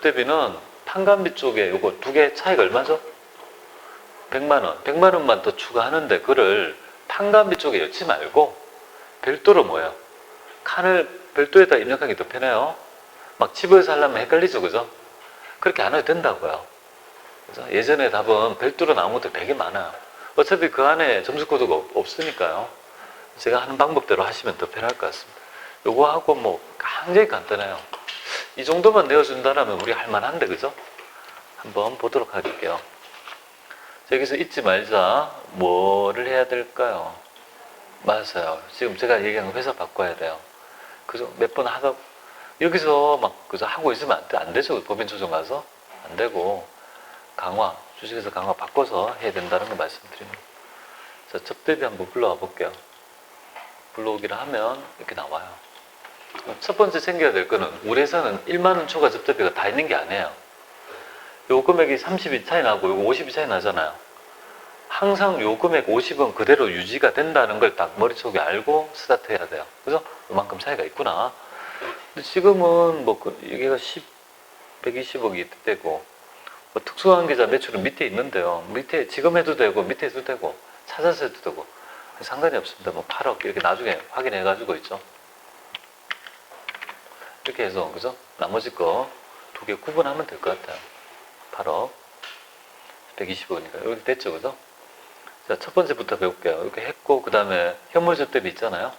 대비는 판관비 쪽에 요거 두 개 차이가 얼마죠? 100만 원. 100만 원만 더 추가하는데 그를 판관비 쪽에 엮지 말고 별도로 뭐예요? 칸을 별도에다 입력하기 더 편해요. 막 집에서 하려면 헷갈리죠, 그죠? 그렇게 안 해도 된다고요. 그래서 예전에 답은 별도로 나온 것들 되게 많아요. 어차피 그 안에 점수 코드가 없으니까요. 제가 하는 방법대로 하시면 더 편할 것 같습니다. 요거 하고 뭐 굉장히 간단해요. 이 정도만 내어준다라면 우리 할만한데, 그죠? 한번 보도록 할게요. 여기서 잊지 말자. 뭐를 해야 될까요? 맞아요. 지금 제가 얘기한 거 회사 바꿔야 돼요. 그죠? 몇 번 하다, 여기서 막, 그죠? 하고 있으면 안 되죠. 법인 조정 가서. 안 되고, 강화, 주식에서 강화 바꿔서 해야 된다는 거 말씀드립니다. 자, 접대비 한번 불러와 볼게요. 불러오기를 하면 이렇게 나와요. 첫 번째 챙겨야 될 거는, 우리 회사는 1만원 초과 접대비가 다 있는 게 아니에요. 요 금액이 30이 차이 나고, 요거 50이 차이 나잖아요. 항상 요 금액 50은 그대로 유지가 된다는 걸 딱 머릿속에 알고 스타트 해야 돼요. 그래서 요만큼 차이가 있구나. 근데 지금은 뭐, 여기가 120억이 되고, 뭐 특수한 계좌 매출은 밑에 있는데요. 밑에 지금 해도 되고, 밑에 해도 되고, 찾아서 해도 되고, 상관이 없습니다. 뭐 8억 이렇게 나중에 확인해 가지고 있죠. 이렇게 해서, 그죠? 나머지 거 두 개 구분하면 될 것 같아요. 8억, 120억이니까. 여기 됐죠, 그죠? 자, 첫 번째부터 배울게요. 이렇게 했고, 그 다음에 현물 접대비 있잖아요.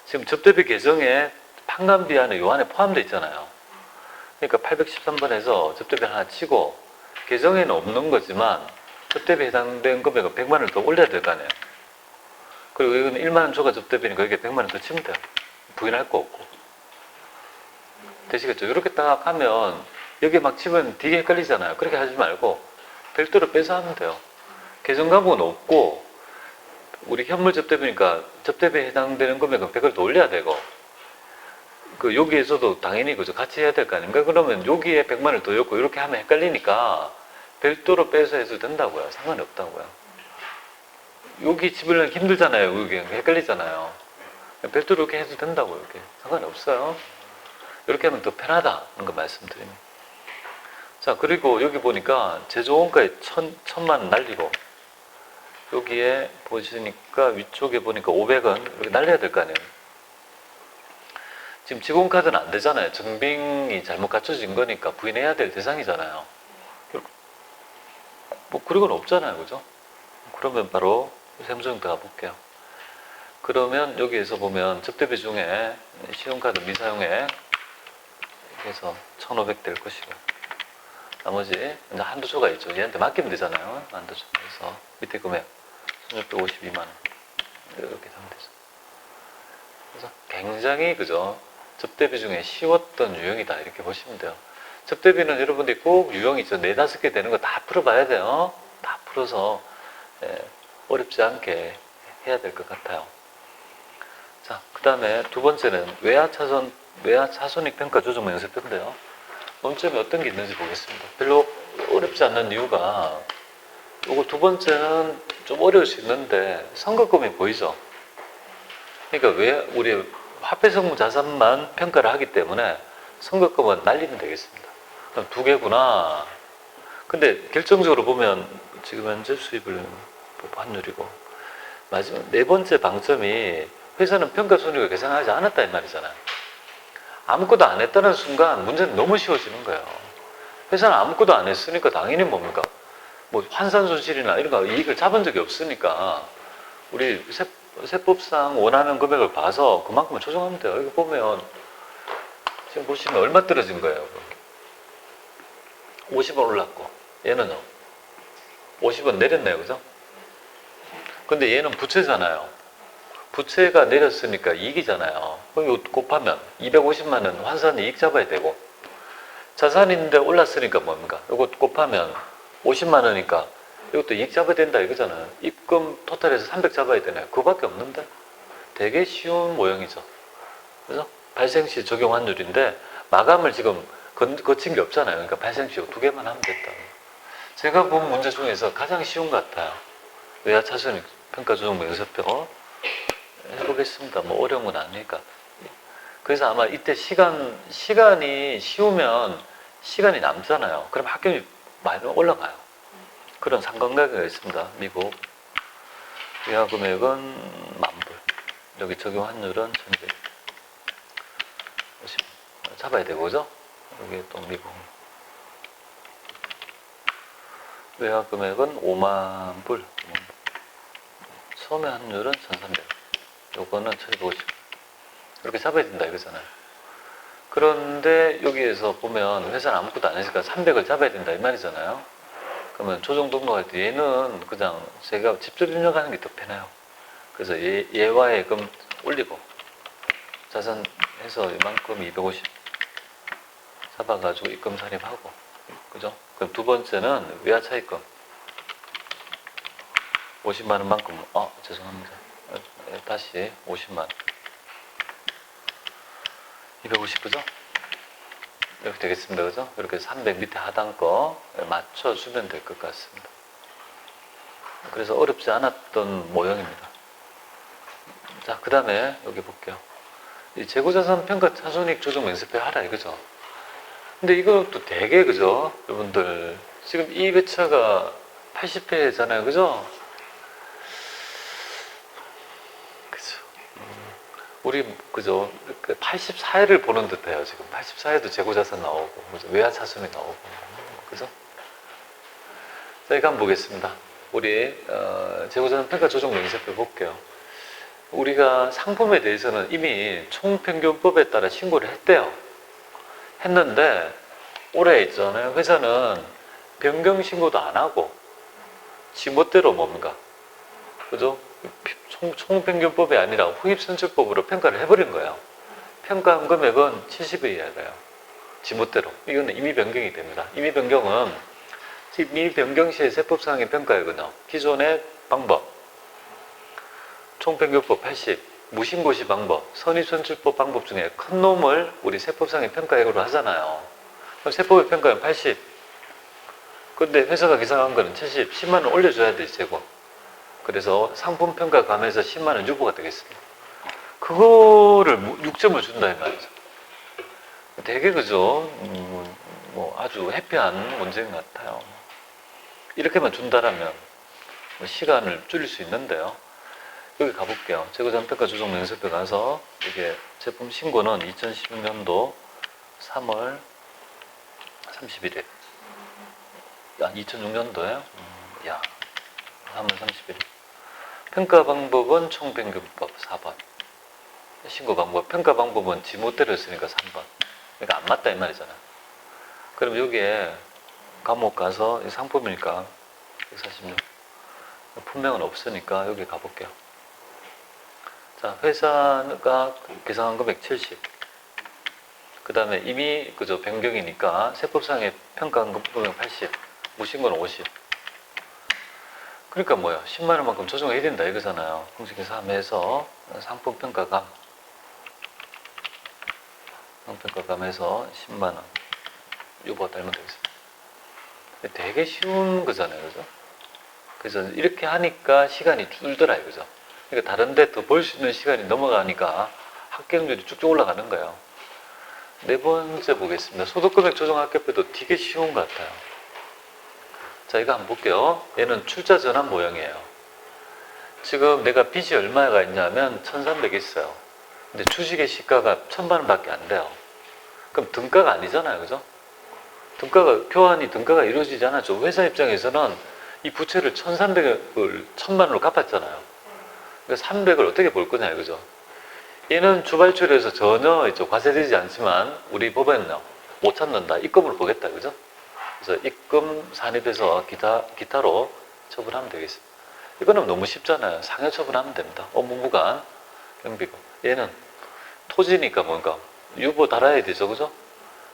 지금 접대비 계정에 판관비 안에 요 안에 포함되어 있잖아요. 그러니까 813번에서 접대비 하나 치고, 계정에는 없는 거지만, 접대비에 해당된 금액은 100만 원을 더 올려야 될 거 아니에요. 그리고 이거는 1만 원 초과 접대비니까 여기에 100만 원 더 치면 돼요. 부인할 거 없고. 되시겠죠? 이렇게 딱 하면, 여기 막 치면 되게 헷갈리잖아요. 그렇게 하지 말고, 별도로 빼서 하면 돼요. 계정 가격은 없고, 우리 현물 접대비니까 접대비에 해당되는 금액은 100을 더 올려야 되고, 여기에서도 당연히 그죠? 같이 해야 될 거 아닙니까? 그러면 여기에 100만을 더 넣고 이렇게 하면 헷갈리니까 별도로 빼서 해도 된다고요. 상관이 없다고요. 여기 집으려면 힘들잖아요. 여기 헷갈리잖아요. 별도로 이렇게 해도 된다고요. 이렇게. 상관이 없어요. 이렇게 하면 더 편하다는 거 말씀드립니다. 자, 그리고 여기 보니까 제조원가에 1,000만 날리고, 여기에 보시니까 위쪽에 보니까 500원 이렇게 날려야 될 거 아니에요. 지금 직원카드는 안 되잖아요. 증빙이 잘못 갖춰진 거니까 부인해야 될 대상이잖아요. 뭐 그런 건 없잖아요. 그죠? 그러면 바로 세무조정 들어가 볼게요. 그러면 여기에서 보면 접대비 중에 신용카드 미사용액 해서 1,500 될 것이고, 나머지 이제 한두 조가 있죠. 얘한테 맡기면 되잖아요. 한두 조. 그래서 밑에 금액 1,652만 원 이렇게 하면 되죠. 그래서 굉장히 그죠? 접대비 중에 쉬웠던 유형이다 이렇게 보시면 돼요. 접대비는 여러분들이 꼭 유형이 있죠. 4, 5개 되는 거 다 풀어봐야 돼요. 다 풀어서 어렵지 않게 해야 될 것 같아요. 자, 그 다음에 두 번째는 외화 차손익 평가 조정 연습표인데요. 논점이 어떤 게 있는지 보겠습니다. 별로 어렵지 않는 이유가, 요거 두 번째는 좀 어려울 수 있는데 선거금이 보이죠? 그러니까 왜 우리 화폐성분 자산만 평가를 하기 때문에 선거금은 날리면 되겠습니다. 그럼 두 개구나. 근데 결정적으로 보면 지금 현재 수입을 환율이고, 마지막 네 번째 방점이 회사는 평가 손익을 계산하지 않았다 이 말이잖아요. 아무것도 안 했다는 순간 문제는 너무 쉬워지는 거예요. 회사는 아무것도 안 했으니까 당연히 뭡니까? 뭐 환산 손실이나 이런 거 이익을 잡은 적이 없으니까 우리 세법상 원하는 금액을 봐서 그만큼을 조정하면 돼요. 여기 보면 지금 보시면 얼마 떨어진 거예요. 50원 올랐고 얘는요 50원 내렸네요. 그죠? 근데 얘는 부채잖아요. 부채가 내렸으니까 이익이잖아요. 그럼 곱하면 250만 원 환산 이익 잡아야 되고, 자산인데 올랐으니까 뭡니까? 이거 곱하면 50만 원이니까 이것도 이익 잡아야 된다 이거잖아요. 입금 토탈에서 300 잡아야 되네요. 그거밖에 없는데 되게 쉬운 모형이죠. 그래서 발생 시 적용 환율인데 마감을 지금 거친 게 없잖아요. 그러니까 발생 시 두 개만 하면 됐다. 제가 본 문제 중에서 가장 쉬운 것 같아요. 외화 차손익 평가 조정 연습표 해보겠습니다. 뭐 어려운 건 아니니까. 그래서 아마 이때 시간이 쉬우면 시간이 남잖아요. 그럼 학점이 많이 올라가요. 그런 상관관계가 있습니다. 미국 외화 금액은 10,000불, 여기 적용 환율은 1,200. 잡아야 되고, 그죠? 여기 또 미국 외화 금액은 50,000불, 소매 환율은 1,300, 요거는 1,250. 이렇게 잡아야 된다 이거잖아요. 그런데 여기에서 보면 회사는 아무것도 안 했으니까 300을 잡아야 된다 이 말이잖아요. 그러면 조정 등록할 때 얘는 그냥 제가 직접 입력하는 게 더 편해요. 그래서 얘와 예금 올리고 자산해서 이만큼 250 잡아가지고 입금 살입하고, 그죠? 그럼 두 번째는 외화 차입금 50만 원만큼, 죄송합니다. 다시 50만 원. 250, 그죠? 이렇게 되겠습니다. 그죠? 이렇게 300 밑에 하단 거 맞춰주면 될 것 같습니다. 그래서 어렵지 않았던 모형입니다. 자, 그 다음에 여기 볼게요. 이 재고자산 평가 차손익 조정 면세표 하라 이거죠. 근데 이것도 되게, 그죠? 여러분들 지금 이 회차가 80회잖아요. 그죠? 그죠? 우리, 그죠? 84회를 보는 듯 해요. 지금 84회도 재고자산 나오고, 그죠? 외화 차손이 나오고, 그죠? 자, 이거 한번 보겠습니다. 우리 재고자산 평가 조정 면세표 볼게요. 우리가 상품에 대해서는 이미 총평균법에 따라 신고를 했대요. 했는데 올해 있잖아요. 회사는 변경 신고도 안 하고 지멋대로 뭡니까? 그죠? 총평균법이 아니라 후입선출법으로 평가를 해버린 거예요. 평가한 금액은 70에 이하가요. 지멋대로. 이거는 임의 변경이 됩니다. 임의 변경은 임의 변경 시의 세법상의 평가이거든요. 기존의 방법, 총평균법 80, 무신고시 방법, 선입선출법 방법 중에 큰 놈을 우리 세법상의 평가액으로 하잖아요. 그럼 세법의 평가는 80. 근데 회사가 계산한 거는 70, 10만 원 올려줘야 돼, 재고. 그래서 상품 평가 감에서 10만 원 유보가 되겠습니다. 그거를 6점을 준다 이 말이죠. 되게, 그죠? 뭐 아주 해피한 문제인 것 같아요. 이렇게만 준다라면 시간을 줄일 수 있는데요. 여기 가볼게요. 재고자산평가 조정 면세표 가서 이게 제품 신고는 2016년도 3월 31일. 2006년도에 3월 31일. 평가 방법은 총평균법 4번. 신고 방법, 평가 방법은 지멋대로 했으니까 3번. 그러니까 안 맞다 이 말이잖아요. 그럼 여기에 감옥 가서 이 상품이니까 146. 품명은 없으니까 여기 가볼게요. 자, 회사가 계산한 금액 70. 그 다음에 이미 그저 변경이니까 세법상의 평가한 금액 80. 무신고는 50. 그러니까 뭐야? 10만 원만큼 조정해야 된다 이거잖아요. 공시계산해서 상품평가감. 상품평가감에서 10만 원. 유보 달면 되겠습니다. 되게 쉬운 거잖아요. 그죠? 그래서 이렇게 하니까 시간이 줄더라 이거죠. 그러니까 다른 데 더 벌 수 있는 시간이 넘어가니까 합격률이 쭉쭉 올라가는 거예요. 네 번째 보겠습니다. 소득금액 조정 합격표도 되게 쉬운 것 같아요. 자, 이거 한번 볼게요. 얘는 출자 전환 모형이에요. 지금 내가 빚이 얼마가 있냐면 1,300 있어요. 근데 주식의 시가가 1,000만 원밖에 안 돼요. 그럼 등가가 아니잖아요. 그죠? 교환이 등가가 이루어지지 않았죠. 회사 입장에서는 이 부채를 1,300을 1,000만 원으로 갚았잖아요. 그러니까 300을 어떻게 볼 거냐 이거죠. 얘는 주발출해서 전혀 과세되지 않지만 우리 법에는요 못 찾는다. 입금으로 보겠다. 그죠? 그래서 입금 산입해서 기타로 처분하면 되겠습니다. 이거는 너무 쉽잖아요. 상여 처분하면 됩니다. 업무무관 경비고. 얘는 토지니까 뭔가 유보 달아야 되죠. 그죠?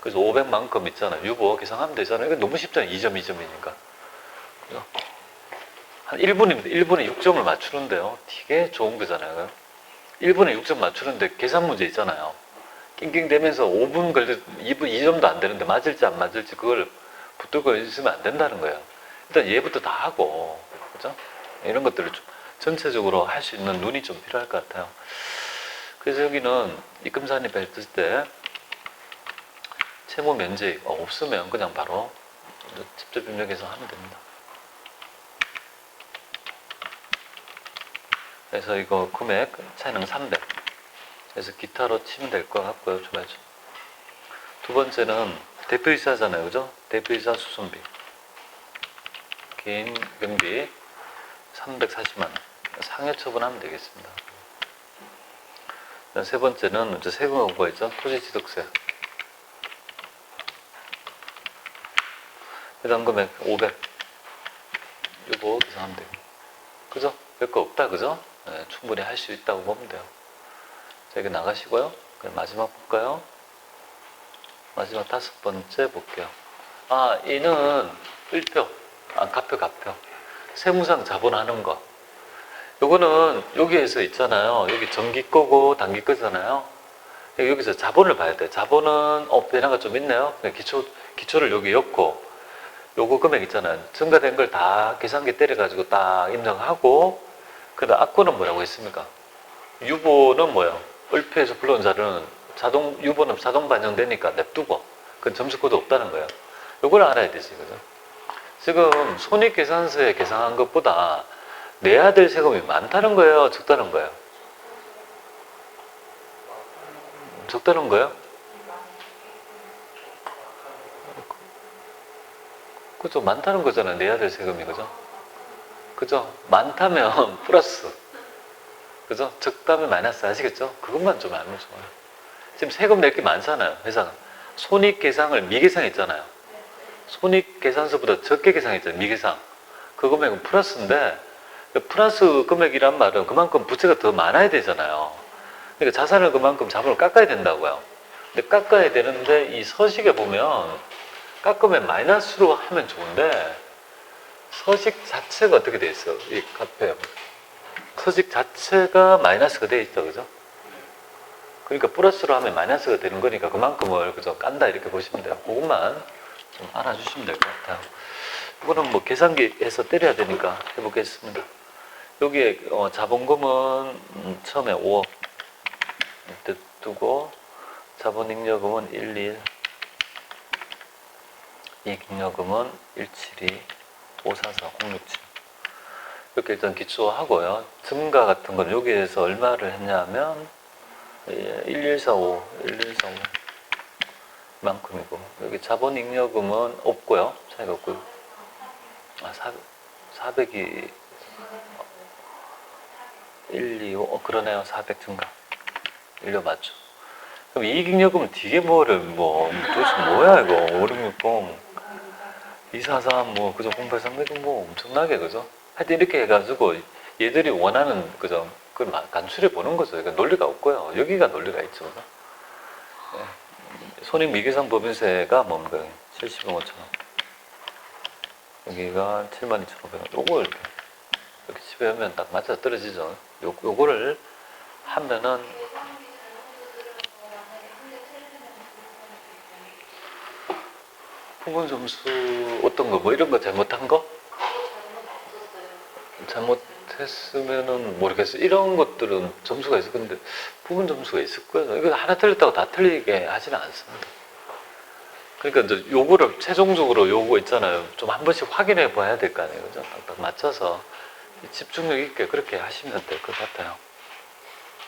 그래서 500만큼 있잖아요. 유보 계산하면 되잖아요. 이거 너무 쉽잖아요. 2점, 2점이니까. 그죠? 한 1분입니다. 1분에 6점을 맞추는데요. 되게 좋은 거잖아요. 1분에 6점 맞추는데 계산 문제 있잖아요. 낑낑대면서 5분 걸려 2점도 안 되는데 맞을지 안 맞을지 그걸 붙들고 있으면 안 된다는 거예요. 일단 얘부터 다 하고, 그죠? 이런 것들을 좀 전체적으로 할 수 있는 눈이 좀 필요할 것 같아요. 그래서 여기는 입금산입 했을 때 채무 면적 없으면 그냥 바로 직접 입력해서 하면 됩니다. 그래서 이거 금액 차이는 300. 그래서 기타로 치면 될 것 같고요. 좋아야죠. 두 번째는 대표이사잖아요. 그죠? 대표이사 수선비. 개인 경비 340만원. 상해 처분하면 되겠습니다. 세 번째는 이제 세금하고 뭐 있죠? 토지취득세. 해당 금액 500. 이거 계산하면 돼요. 그죠? 별거 없다. 그죠? 네, 충분히 할 수 있다고 보면 돼요. 자, 여기 나가시고요. 그럼 마지막 볼까요? 마지막 5번째 볼게요. 이는 1표. 가표. 세무상 자본하는 거. 요거는 여기에서 있잖아요. 여기 정기 거고 단기 거잖아요. 여기서 자본을 봐야 돼. 자본은 변화가 좀 있네요. 기초를 여기 엮고 요거 금액 있잖아요. 증가된 걸 다 계산기 때려가지고 딱 인정하고 그다음 악고는 뭐라고 했습니까? 유보는 뭐예요? 을표에서 불러온 자료는 유보는 자동 반영되니까 냅두고 그건 점수코드 없다는 거예요. 요걸 알아야 되지, 그죠? 지금 손익계산서에 계산한 것보다 내야 될 세금이 많다는 거예요? 적다는 거예요? 적다는 거예요? 그죠? 많다는 거잖아요. 내야 될 세금이. 그죠? 그죠? 많다면 플러스. 그죠? 적다면 마이너스. 아시겠죠? 그것만 좀 알면 좋아요. 지금 세금 낼 게 많잖아요. 회사가. 손익계상을 미계상했잖아요. 손익계산서보다 적게 계상했잖아요. 미계상. 그 금액은 플러스인데 플러스 금액이란 말은 그만큼 부채가 더 많아야 되잖아요. 그러니까 자산을 그만큼 자본을 깎아야 된다고요. 근데 깎아야 되는데 이 서식에 보면 깎으면 마이너스로 하면 좋은데 서식 자체가 어떻게 돼 있어? 이 카페 서식 자체가 마이너스가 돼 있죠, 그죠? 그러니까 플러스로 하면 마이너스가 되는 거니까 그만큼을 그저 깐다 이렇게 보시면 돼요. 그것만 좀 알아주시면 될 것 같아요. 이거는 뭐 계산기에서 때려야 되니까 해보겠습니다. 여기에 자본금은 처음에 5억 이때 두고 자본잉여금은 11, 이익잉여금은 172, 544, 067 이렇게 일단 기초하고요. 증가 같은 건 여기에서 얼마를 했냐면 1145 만큼이고 여기 자본잉여금은 없고요. 차이가 없고요. 400이 1, 2, 5 그러네요. 400 증가 1료 맞죠. 그럼 이익잉여금은 되게 도대체 뭐야 이거 5660 243 그죠 083 이거 엄청나게 그죠. 하여튼 이렇게 해가지고 얘들이 원하는 그죠 그걸 간추려 보는 거죠. 그러니까 논리가 없고요. 여기가 논리가 있죠. 그죠? 네. 손익미계상 법인세가 뭡니까? 70억 5천원 여기가 72,500원 요거 이렇게 집어하면 딱 맞아 떨어지죠. 요거를 하면은 부분 점수 어떤 거 이런 거 잘못한 거? 잘못했으면은 모르겠어요. 이런 것들은 점수가 있을 건데 부분 점수가 있을 거예요. 이거 하나 틀렸다고 다 틀리게 하지는 않습니다. 그러니까 이제 요거를 최종적으로 요거 있잖아요. 좀 한 번씩 확인해 봐야 될 거 아니에요. 그죠? 딱 맞춰서 집중력 있게 그렇게 하시면 될 것 같아요.